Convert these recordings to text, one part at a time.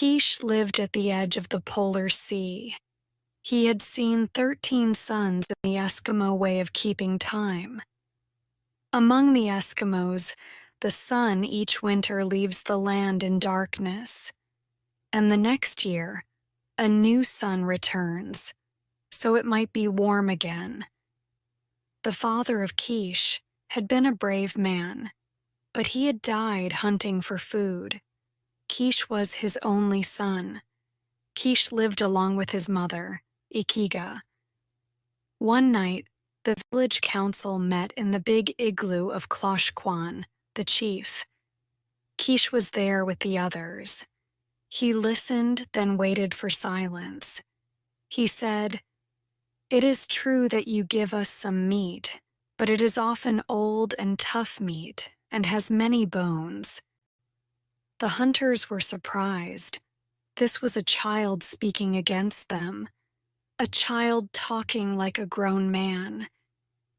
Kich lived at the edge of the polar sea. He had seen 13 suns in the Eskimo way of keeping time. Among the Eskimos, the sun each winter leaves the land in darkness, and the next year, a new sun returns, so it might be warm again. The father of Kich had been a brave man, but he had died hunting for food. Kich was his only son. Kich lived along with his mother, Ikiga. One night, the village council met in the big igloo of Kloshkwan, the chief. Kich was there with the others. He listened, then waited for silence. He said, "It is true that you give us some meat, but it is often old and tough meat and has many bones." The hunters were surprised. This was a child speaking against them, a child talking like a grown man.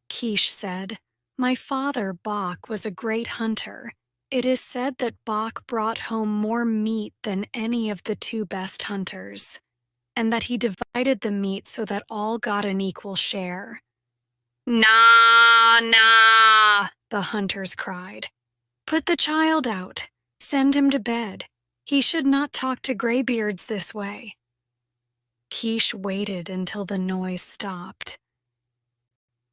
Kich said, "My father, Bok, was a great hunter. It is said that Bok brought home more meat than any of the 2 best hunters, and that he divided the meat so that all got an equal share." "Nah, nah," the hunters cried. "Put the child out. Send him to bed. He should not talk to graybeards this way." Kich waited until the noise stopped.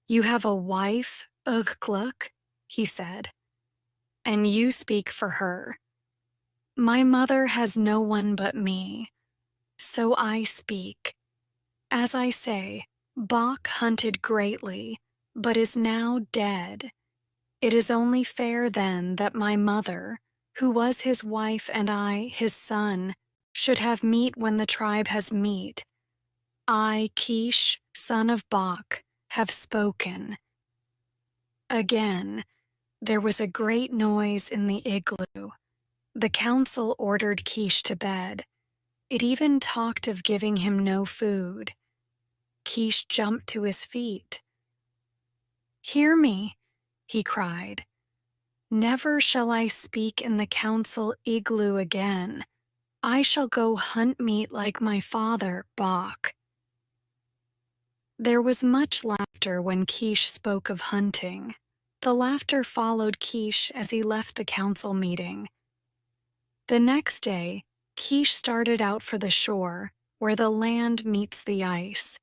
"You have a wife, Uggluk," he said, "and you speak for her. My mother has no one but me, so I speak. As I say, Bok hunted greatly, but is now dead. It is only fair then that my mother, who was his wife, and I, his son, should have meat when the tribe has meat. I, Kich, son of Bok, have spoken." Again, there was a great noise in the igloo. The council ordered Kich to bed. It even talked of giving him no food. Kich jumped to his feet. "Hear me," he cried. "Never shall I speak in the council igloo again. I shall go hunt meat like my father, Bok." There was much laughter when Kich spoke of hunting. The laughter followed Kich as he left the council meeting. The next day, Kich started out for the shore, where the land meets the ice.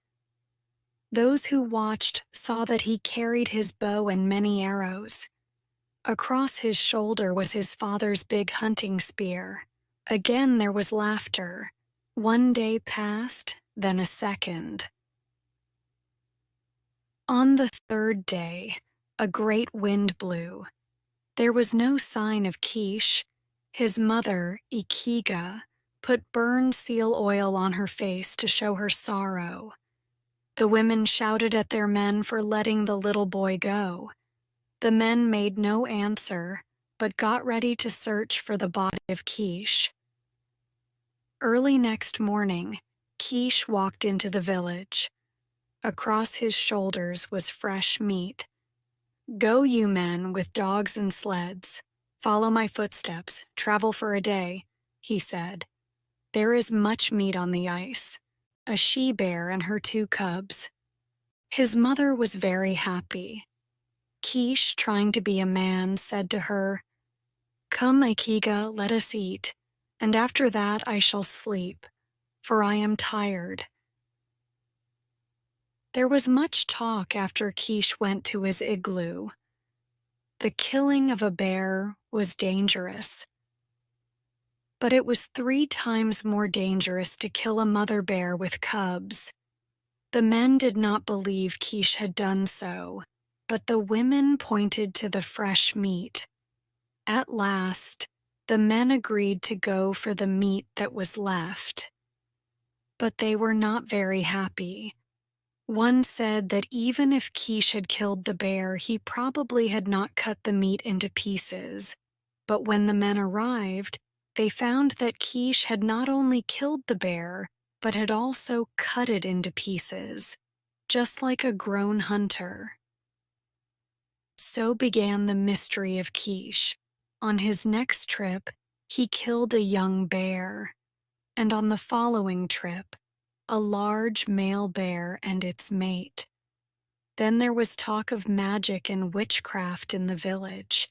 Those who watched saw that he carried his bow and many arrows. Across his shoulder was his father's big hunting spear. Again there was laughter. One day passed, then a second. On the 3rd day, a great wind blew. There was no sign of Kich. His mother, Ikiga, put burned seal oil on her face to show her sorrow. The women shouted at their men for letting the little boy go. The men made no answer, but got ready to search for the body of Kich. Early next morning, Kich walked into the village. Across his shoulders was fresh meat. "Go, you men, with dogs and sleds. Follow my footsteps, travel for a day," he said. "There is much meat on the ice, a she-bear and her 2 cubs." His mother was very happy. Kich, trying to be a man, said to her, "Come, Ikiga, let us eat, and after that I shall sleep, for I am tired." There was much talk after Kich went to his igloo. The killing of a bear was dangerous, but it was 3 times more dangerous to kill a mother bear with cubs. The men did not believe Kich had done so, but the women pointed to the fresh meat. At last, the men agreed to go for the meat that was left. But they were not very happy. One said that even if Kich had killed the bear, he probably had not cut the meat into pieces. But when the men arrived, they found that Kich had not only killed the bear, but had also cut it into pieces, just like a grown hunter. So began the mystery of Kich. On his next trip, he killed a young bear. and on the following trip, a large male bear and its mate. Then there was talk of magic and witchcraft in the village.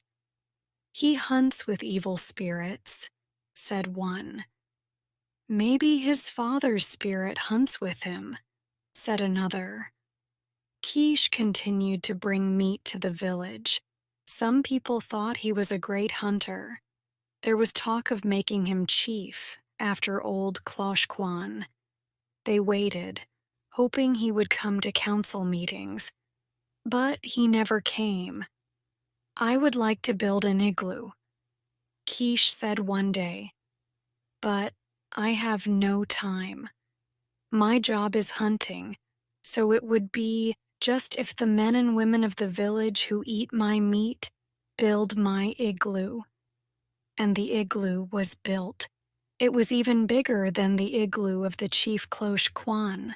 "He hunts with evil spirits," said one. "Maybe his father's spirit hunts with him," said another. Kich continued to bring meat to the village. Some people thought he was a great hunter. There was talk of making him chief after old Kloshkwan. They waited, hoping he would come to council meetings, but he never came. "I would like to build an igloo," Kich said one day, "but I have no time. My job is hunting, so it would be just if the men and women of the village who eat my meat build my igloo." And the igloo was built. It was even bigger than the igloo of the chief Klosh Kwan.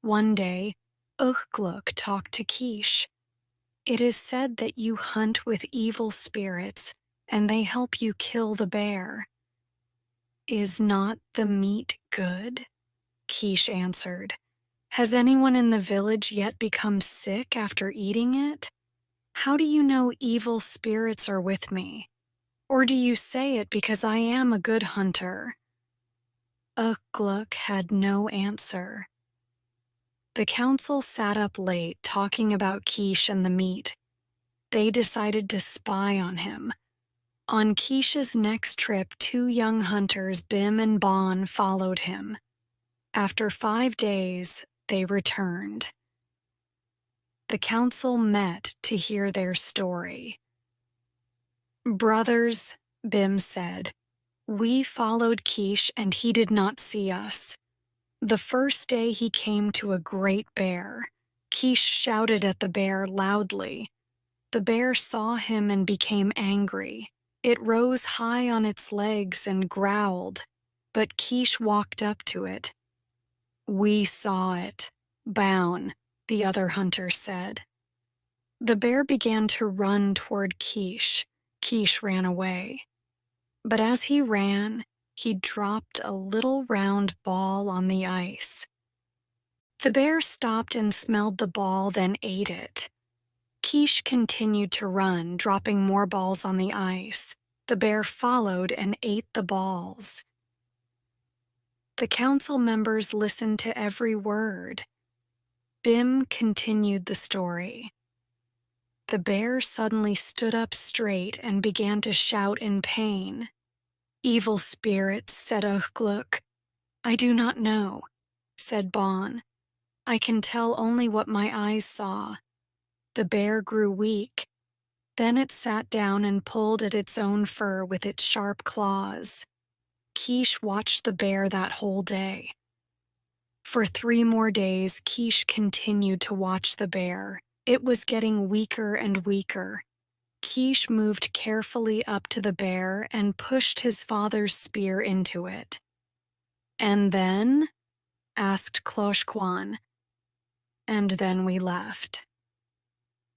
One day, Ukgluk talked to Kich. "It is said that you hunt with evil spirits, and they help you kill the bear." "Is not the meat good?" Kich answered. "Has anyone in the village yet become sick after eating it? How do you know evil spirits are with me? Or do you say it because I am a good hunter?" Ukgluk had no answer. The council sat up late talking about Kich and the meat. They decided to spy on him. On Kich's next trip, 2 young hunters, Bim and Bon, followed him. After 5 days, they returned. The council met to hear their story. "Brothers," Bim said, "we followed Kich and he did not see us. The first day he came to a great bear. Kich shouted at the bear loudly. The bear saw him and became angry. It rose high on its legs and growled, but Kich walked up to it. "We saw it, Baun," the other hunter said. The bear began to run toward Kich. Kich ran away. But as he ran, he dropped a little round ball on the ice. The bear stopped and smelled the ball, then ate it. Kich continued to run, dropping more balls on the ice. The bear followed and ate the balls. The council members listened to every word. Bim continued the story. The bear suddenly stood up straight and began to shout in pain. "Evil spirits," said Ukgluk. "I do not know," said Bon. "I can tell only what my eyes saw." The bear grew weak. Then it sat down and pulled at its own fur with its sharp claws. Kich watched the bear that whole day. For 3 more days, Kich continued to watch the bear. It was getting weaker and weaker. Kich moved carefully up to the bear and pushed his father's spear into it. "And then?" asked Kloshkwan. "And then we left."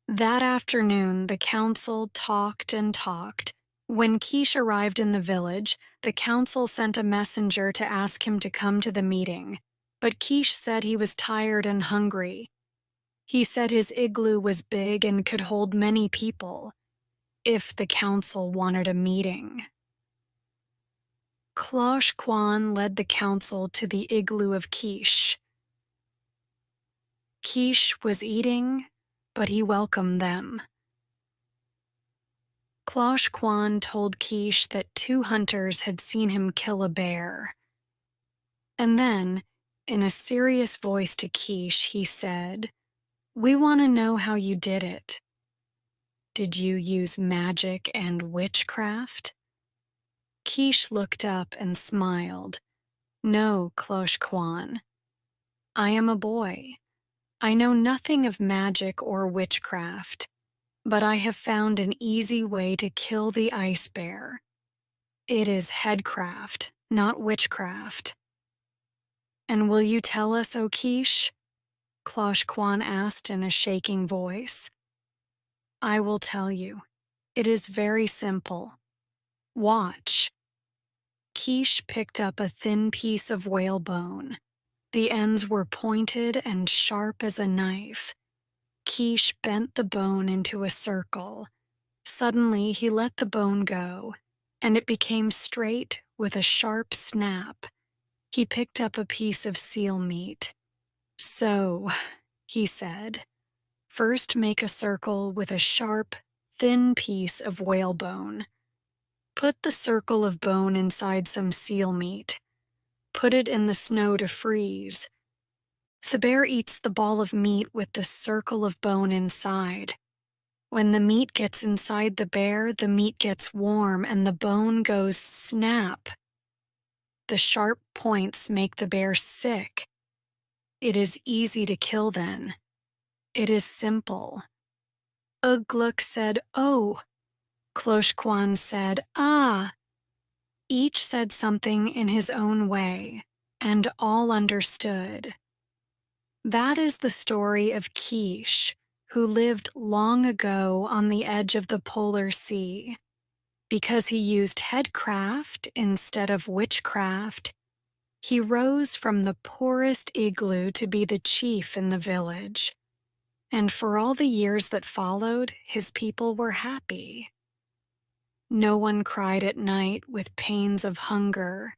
That afternoon, the council talked and talked. When Kich arrived in the village, the council sent a messenger to ask him to come to the meeting. But Kich said he was tired and hungry. He said his igloo was big and could hold many people, if the council wanted a meeting. Kloshkwan led the council to the igloo of Kich. Kich was eating, but he welcomed them. Kloshkwan told Kich that 2 hunters had seen him kill a bear. And then, in a serious voice to Kich, he said, "We want to know how you did it. Did you use magic and witchcraft?" Kich looked up and smiled. "No, Kloshkwan. I am a boy. I know nothing of magic or witchcraft, but I have found an easy way to kill the ice bear. It is headcraft, not witchcraft." "And will you tell us, O Kich?" Kloshkwan asked in a shaking voice. "I will tell you. It is very simple. Watch." Kich picked up a thin piece of whalebone. The ends were pointed and sharp as a knife. Kich bent the bone into a circle. Suddenly, he let the bone go, and it became straight with a sharp snap. He picked up a piece of seal meat. "So," he said, "first make a circle with a sharp, thin piece of whalebone. Put the circle of bone inside some seal meat. Put it in the snow to freeze. The bear eats the ball of meat with the circle of bone inside. When the meat gets inside the bear, the meat gets warm and the bone goes snap. The sharp points make the bear sick. It is easy to kill then. It is simple." Ugluk said, "Oh." Kloshkwan said, "Ah." Each said something in his own way, and all understood. That is the story of Kich, who lived long ago on the edge of the polar sea. Because he used headcraft instead of witchcraft, he rose from the poorest igloo to be the chief in the village. And for all the years that followed, his people were happy. No one cried at night with pains of hunger.